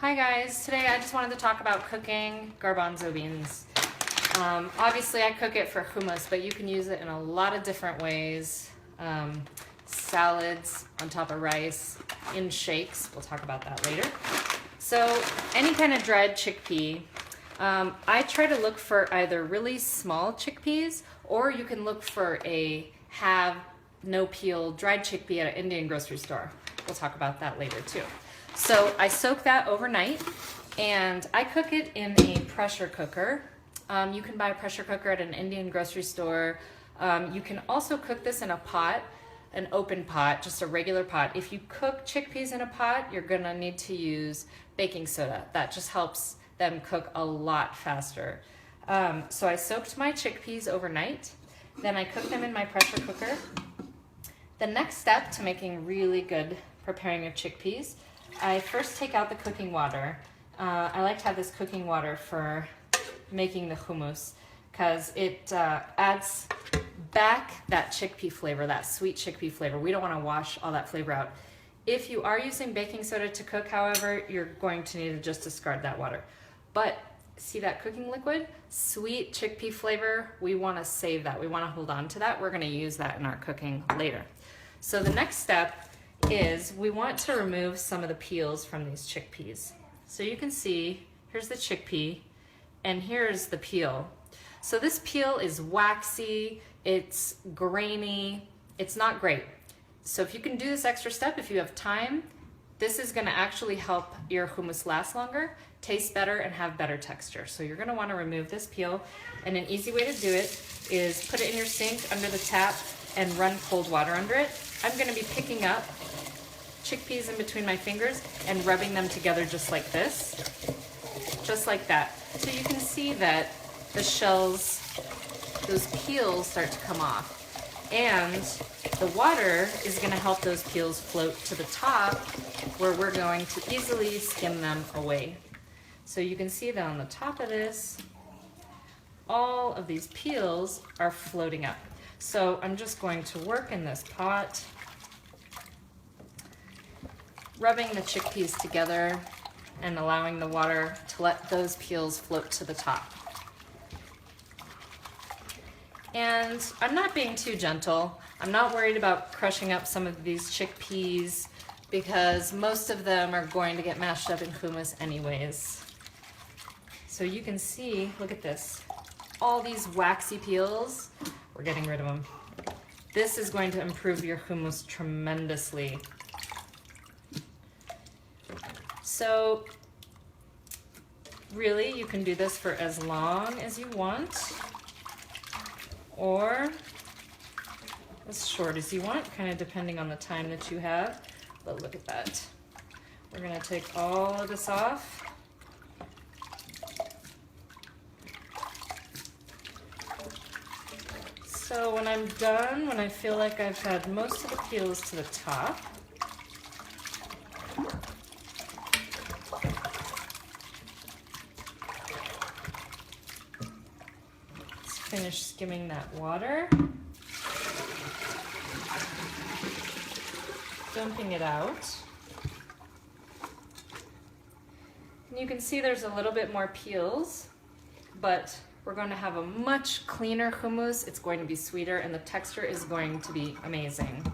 Hi guys, today I just wanted to talk about cooking garbanzo beans. Obviously I cook it for hummus, but you can use it in a lot of different ways. Salads, on top of rice, in shakes, we'll talk about that later. So any kind of dried chickpea, I try to look for either really small chickpeas, or you can look for a no peel dried chickpea at an Indian grocery store. We'll talk about that later too. So I soak that overnight and I cook it in a pressure cooker. You can buy a pressure cooker at an Indian grocery store. You can also cook this in a pot, an open pot, just a regular pot. If you cook chickpeas in a pot, you're gonna need to use baking soda. That just helps them cook a lot faster. So I soaked my chickpeas overnight, then I cooked them in my pressure cooker. The next step to making really good preparing your chickpeas, I first take out the cooking water. I like to have this cooking water for making the hummus because it adds back that chickpea flavor, that sweet chickpea flavor. We don't want to wash all that flavor out. If you are using baking soda to cook, however, you're going to need to just discard that water. But see that cooking liquid? Sweet chickpea flavor, we want to save that. We want to hold on to that. We're going to use that in our cooking later. So the next step is we want to remove some of the peels from these chickpeas. So you can see, here's the chickpea, and here's the peel. So this peel is waxy, it's grainy, it's not great. So if you can do this extra step, if you have time, this is gonna actually help your hummus last longer, taste better, and have better texture. So you're gonna wanna remove this peel, and an easy way to do it is put it in your sink under the tap and run cold water under it. I'm gonna be picking up chickpeas in between my fingers and rubbing them together just like this, just like that. So you can see that the shells, those peels start to come off. And the water is gonna help those peels float to the top where we're going to easily skim them away. So you can see that on the top of this, all of these peels are floating up. So I'm just going to work in this pot, rubbing the chickpeas together and allowing the water to let those peels float to the top. And I'm not being too gentle. I'm not worried about crushing up some of these chickpeas because most of them are going to get mashed up in hummus anyways. So you can see, look at this, all these waxy peels, we're getting rid of them. This is going to improve your hummus tremendously. So really, you can do this for as long as you want or as short as you want, kind of depending on the time that you have. But look at that. We're gonna take all of this off. So when I'm done, when I feel like I've had most of the peels to the top, finish skimming that water, dumping it out. And you can see there's a little bit more peels, but we're going to have a much cleaner hummus. It's going to be sweeter and the texture is going to be amazing.